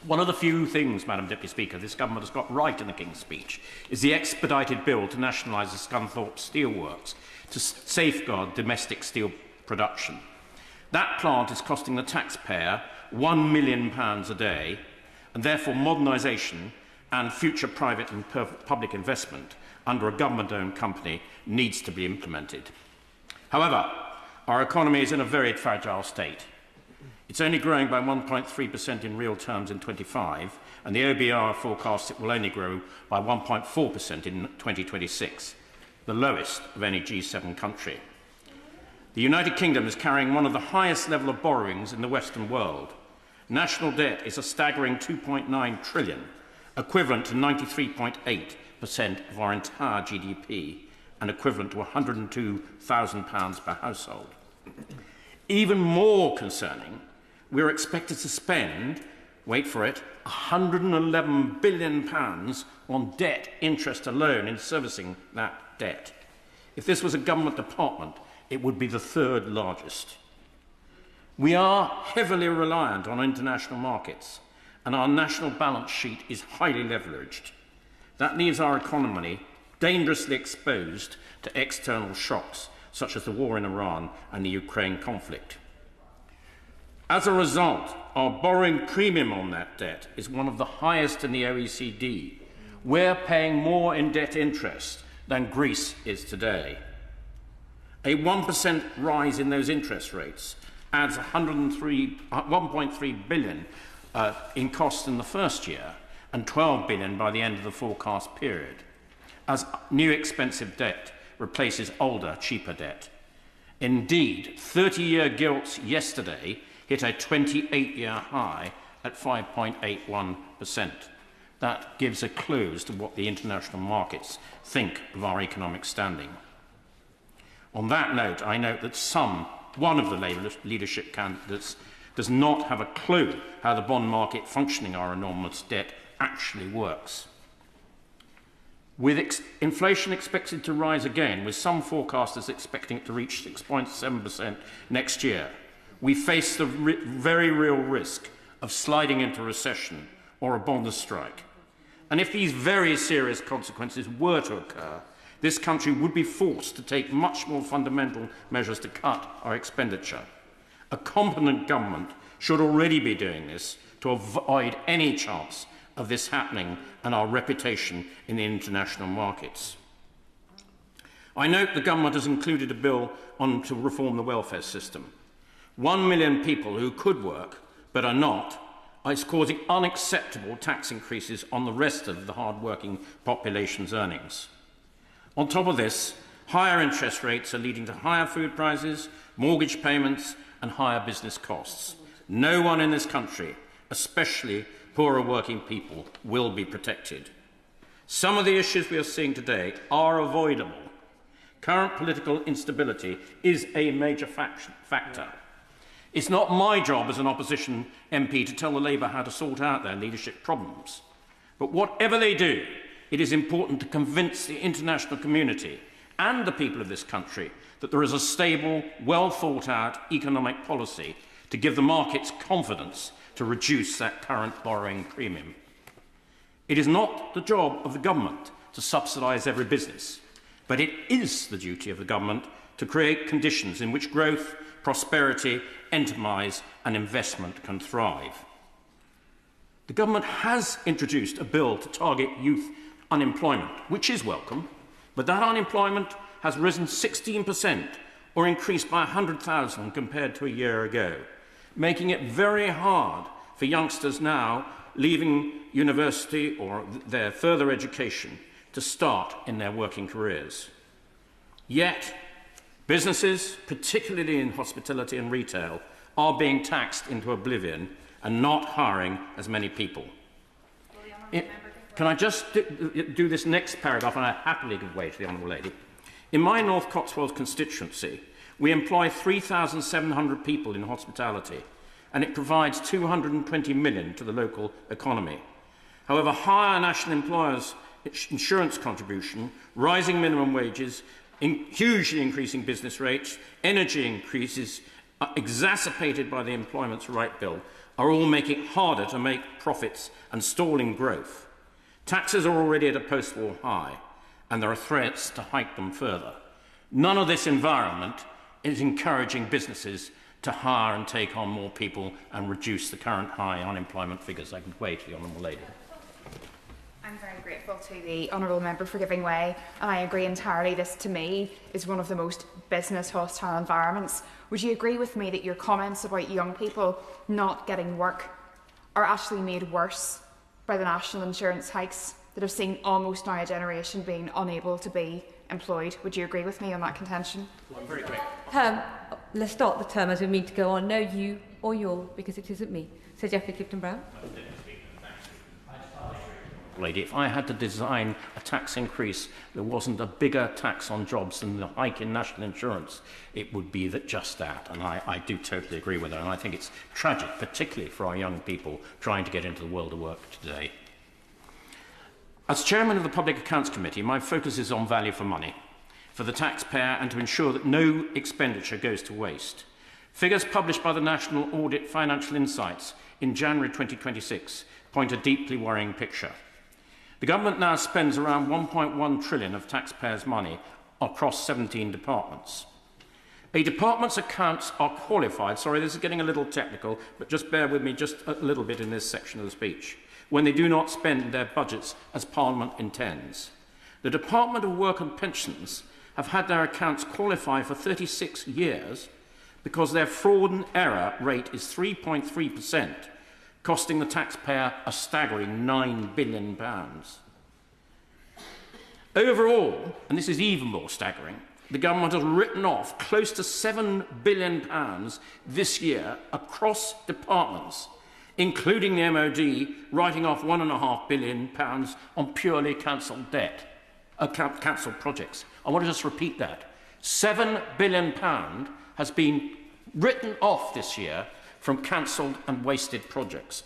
One of the few things, Madam Deputy Speaker, this government has got right in the King's Speech is the expedited bill to nationalise the Scunthorpe Steelworks to safeguard domestic steel production. That plant is costing the taxpayer £1 million a day, and therefore modernisation and future private and public investment under a government-owned company needs to be implemented. However, our economy is in a very fragile state. It's only growing by 1.3% in real terms in 25, and the OBR forecasts it will only grow by 1.4% in 2026, the lowest of any G7 country. The United Kingdom is carrying one of the highest level of borrowings in the Western world. National debt is a staggering £2.9 trillion, equivalent to 93.8% of our entire GDP, and equivalent to £102,000 per household. Even more concerning, we are expected to spend, wait for it, £111 billion on debt interest alone in servicing that debt. If this was a government department, it would be the third largest. We are heavily reliant on international markets, and our national balance sheet is highly leveraged. That leaves our economy dangerously exposed to external shocks, such as the war in Iran and the Ukraine conflict. As a result, our borrowing premium on that debt is one of the highest in the OECD. We're paying more in debt interest than Greece is today. A 1% rise in those interest rates adds £1.3 billion in costs in the first year and £12 billion by the end of the forecast period, as new expensive debt replaces older, cheaper debt. Indeed, 30-year gilts yesterday hit a 28-year high at 5.81%. That gives a clue as to what the international markets think of our economic standing. On that note, I note that one of the Labour leadership candidates does not have a clue how the bond market functioning our enormous debt actually works. With inflation expected to rise again, with some forecasters expecting it to reach 6.7% next year, we face the very real risk of sliding into recession or a bond strike. And if these very serious consequences were to occur, this country would be forced to take much more fundamental measures to cut our expenditure. A competent government should already be doing this to avoid any chance of this happening and our reputation in the international markets. I note the government has included a bill on to reform the welfare system. 1 million people who could work but are not is causing unacceptable tax increases on the rest of the hard-working population's earnings. On top of this, higher interest rates are leading to higher food prices, mortgage payments and higher business costs. No one in this country, especially poorer working people, will be protected. Some of the issues we are seeing today are avoidable. Current political instability is a major factor. It's not my job as an opposition MP to tell the Labour how to sort out their leadership problems. But whatever they do, it is important to convince the international community and the people of this country that there is a stable, well-thought-out economic policy to give the markets confidence to reduce that current borrowing premium. It is not the job of the government to subsidise every business, but it is the duty of the government to create conditions in which growth, prosperity, enterprise and investment can thrive. The government has introduced a bill to target youth unemployment, which is welcome, but that unemployment has risen 16% or increased by 100,000 compared to a year ago, making it very hard for youngsters now leaving university or their further education to start in their working careers. Yet, businesses, particularly in hospitality and retail, are being taxed into oblivion and not hiring as many people. Can I just do this next paragraph, and I happily give way to the Honourable Lady. In my North Cotswolds constituency, we employ 3,700 people in hospitality, and it provides $220 million to the local economy. However, higher national employers' insurance contribution, rising minimum wages, hugely increasing business rates, energy increases, exacerbated by the Employment Rights Bill, are all making it harder to make profits and stalling growth. Taxes are already at a post-war high, and there are threats to hike them further. None of this environment is encouraging businesses to hire and take on more people and reduce the current high unemployment figures. I can wait to the Honourable Lady. I'm very grateful to the Honourable Member for giving way, and I agree entirely. This, to me, is one of the most business-hostile environments. Would you agree with me that your comments about young people not getting work are actually made worse by the national insurance hikes that have seen almost now a generation being unable to be employed? Would you agree with me on that contention? Well, I'm very grateful. Let's start the term as we mean to go on. No, you or your, because it isn't me. Sir Geoffrey Clifton-Brown. Lady, if I had to design a tax increase, there wasn't a bigger tax on jobs than the hike in national insurance, it would be just that. And I do totally agree with her. And I think it's tragic, particularly for our young people trying to get into the world of work today. As chairman of the Public Accounts Committee, my focus is on value for money for the taxpayer and to ensure that no expenditure goes to waste. Figures published by the National Audit Financial Insights in January 2026 point a deeply worrying picture. The government now spends around 1.1 trillion of taxpayers' money across 17 departments. A department's accounts are qualified, sorry, this is getting a little technical, but just bear with me just a little bit in this section of the speech, when they do not spend their budgets as Parliament intends. The Department of Work and Pensions have had their accounts qualify for 36 years because their fraud and error rate is 3.3%, costing the taxpayer a staggering £9 billion. Overall, and this is even more staggering, the government has written off close to £7 billion this year across departments, including the MOD writing off £1.5 billion on purely cancelled debt, cancelled projects. I want to just repeat that. £7 billion has been written off this year from cancelled and wasted projects.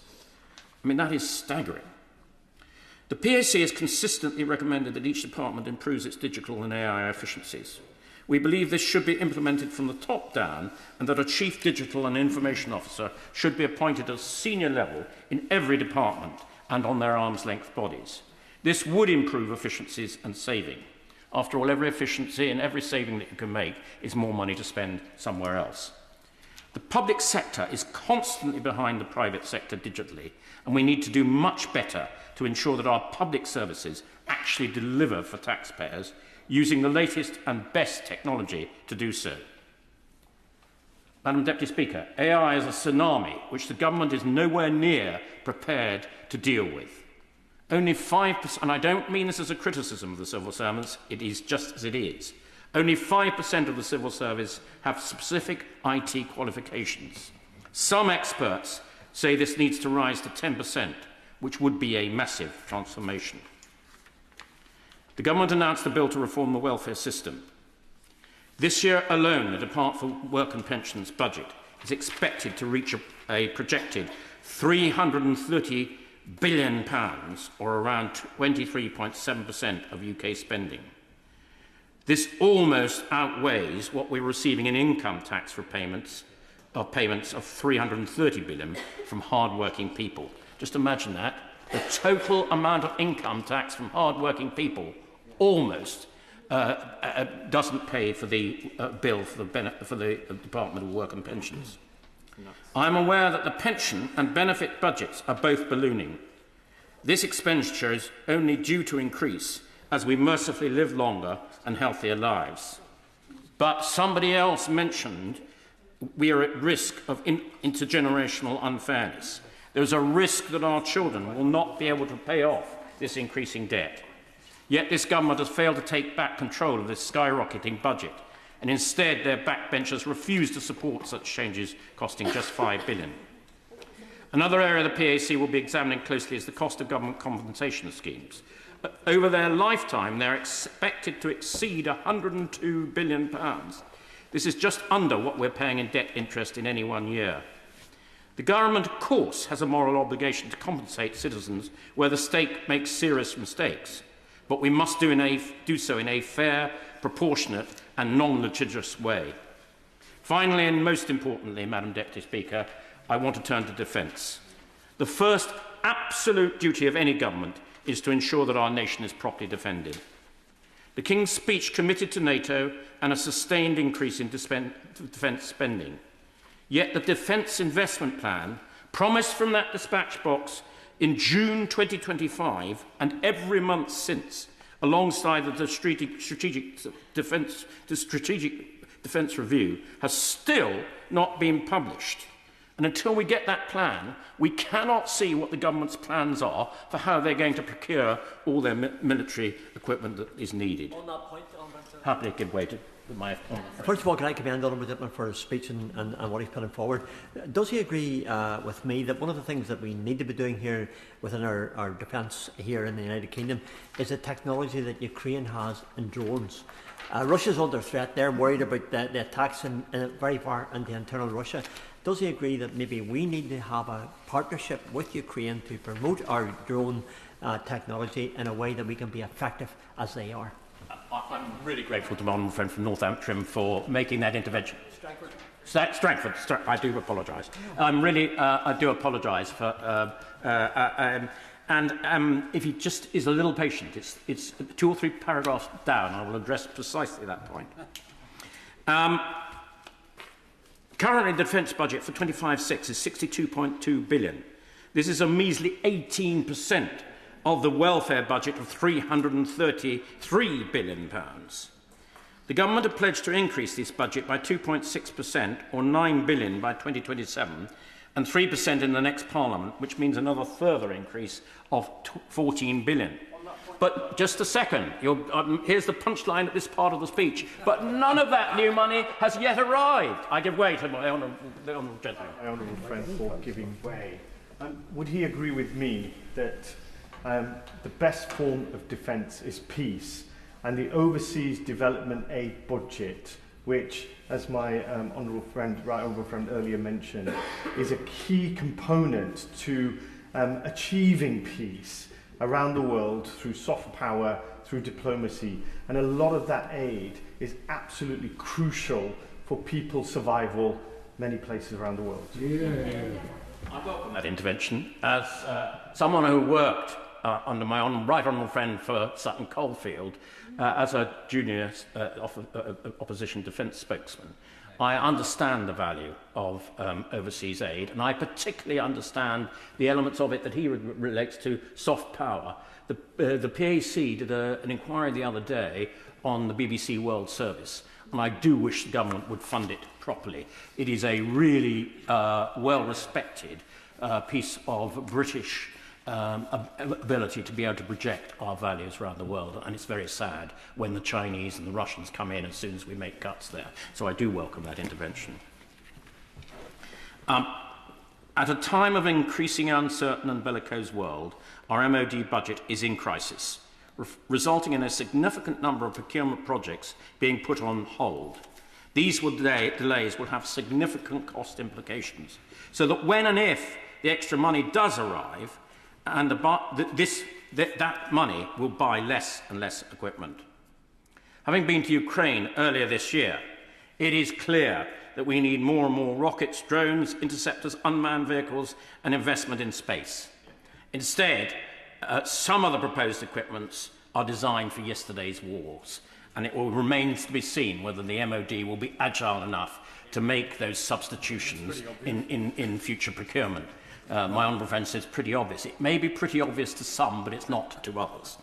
I mean, that is staggering. The PAC has consistently recommended that each department improves its digital and AI efficiencies. We believe this should be implemented from the top down and that a Chief Digital and Information Officer should be appointed at a senior level in every department and on their arm's-length bodies. This would improve efficiencies and saving. After all, every efficiency and every saving that you can make is more money to spend somewhere else. The public sector is constantly behind the private sector digitally, and we need to do much better to ensure that our public services actually deliver for taxpayers using the latest and best technology to do so. Madam Deputy Speaker, AI is a tsunami which the government is nowhere near prepared to deal with. Only 5%, and I don't mean this as a criticism of the civil servants, it is just as it is. Only 5% of the civil service have specific IT qualifications. Some experts say this needs to rise to 10%, which would be a massive transformation. The government announced a bill to reform the welfare system. This year alone, the Department for Work and Pensions budget is expected to reach a projected £330 billion, or around 23.7% of UK spending. This almost outweighs what we're receiving in income tax payments of £330 billion from hard-working people. Just imagine that. The total amount of income tax from hard-working people almost doesn't pay for the bill for the Department of Work and Pensions. I'm aware that the pension and benefit budgets are both ballooning. This expenditure is only due to increase as we mercifully live longer and healthier lives. But somebody else mentioned we are at risk of intergenerational unfairness. There is a risk that our children will not be able to pay off this increasing debt. Yet this government has failed to take back control of this skyrocketing budget, and instead their backbenchers refuse to support such changes costing just £5 billion. Another area the PAC will be examining closely is the cost of government compensation schemes. Over their lifetime, they're expected to exceed £102 billion. This is just under what we're paying in debt interest in any one year. The government, of course, has a moral obligation to compensate citizens where the state makes serious mistakes, but we must do so in a fair, proportionate and non-litigious way. Finally, and most importantly, Madam Deputy Speaker, I want to turn to defence. The first absolute duty of any government is to ensure that our nation is properly defended. The King's speech committed to NATO and a sustained increase in defence spending. Yet the Defence Investment Plan, promised from that dispatch box in June 2025 and every month since, alongside the strategic defence review, has still not been published. And until we get that plan, we cannot see what the government's plans are for how they're going to procure all their military equipment that is needed. On that point, happily give way to my... First of all, can I commend Honourable Dittman for his speech and what he's putting forward? Does he agree with me that one of the things that we need to be doing here within our defence here in the United Kingdom is the technology that Ukraine has in drones? Russia's under threat. They're worried about the attacks very far into internal Russia. Does he agree that maybe we need to have a partnership with Ukraine to promote our drone technology in a way that we can be effective as they are? I'm really grateful to my honourable friend from North Antrim for making that intervention. Strangford. I do apologise. I do apologise for... if he just is a little patient, it's 2 or 3 paragraphs down. I will address precisely that point. Currently, the defence budget for 25/6 is £62.2 billion. This is a measly 18% of the welfare budget of £333 billion. The government have pledged to increase this budget by 2.6%, or £9 billion by 2027, and 3% in the next Parliament, which means another further increase of £14 billion. But just a second, here's the punchline at this part of the speech. But none of that new money has yet arrived. I give way to the honourable gentleman. My honourable friend for giving way. Would he agree with me that the best form of defence is peace, and the overseas development aid budget, which, as my honourable friend earlier mentioned, is a key component to achieving peace around the world through soft power, through diplomacy, and a lot of that aid is absolutely crucial for people's survival many places around the world. I welcome that intervention. As someone who worked under my right honourable friend for Sutton Coldfield as a junior opposition defence spokesman, I understand the value of overseas aid, and I particularly understand the elements of it that he relates to soft power. The PAC did an inquiry the other day on the BBC World Service, and I do wish the government would fund it properly. It is a really well-respected piece of British ability to be able to project our values around the world, and it's very sad when the Chinese and the Russians come in as soon as we make cuts there. So I do welcome that intervention. At a time of increasing uncertain and bellicose world, our MOD budget is in crisis, resulting in a significant number of procurement projects being put on hold. These delays will have significant cost implications, so that when and if the extra money does arrive, and that money will buy less and less equipment. Having been to Ukraine earlier this year, it is clear that we need more and more rockets, drones, interceptors, unmanned vehicles, and investment in space. Instead, some of the proposed equipments are designed for yesterday's wars, and it will remain to be seen whether the MOD will be agile enough to make those substitutions in future procurement. My honourable friend says pretty obvious. It may be pretty obvious to some, but it's not to others.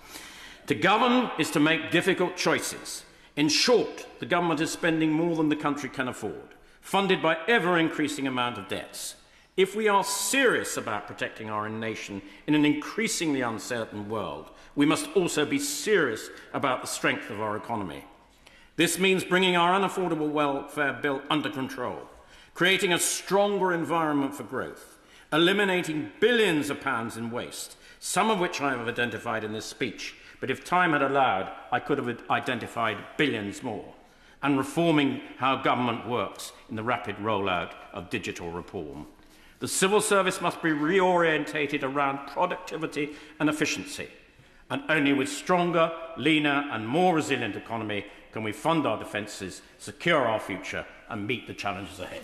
To govern is to make difficult choices. In short, the government is spending more than the country can afford, funded by ever-increasing amount of debts. If we are serious about protecting our nation in an increasingly uncertain world, we must also be serious about the strength of our economy. This means bringing our unaffordable welfare bill under control, creating a stronger environment for growth, eliminating billions of pounds in waste, some of which I have identified in this speech, but if time had allowed, I could have identified billions more, and reforming how government works in the rapid rollout of digital reform. The civil service must be reorientated around productivity and efficiency, and only with stronger, leaner and more resilient economy can we fund our defences, secure our future and meet the challenges ahead.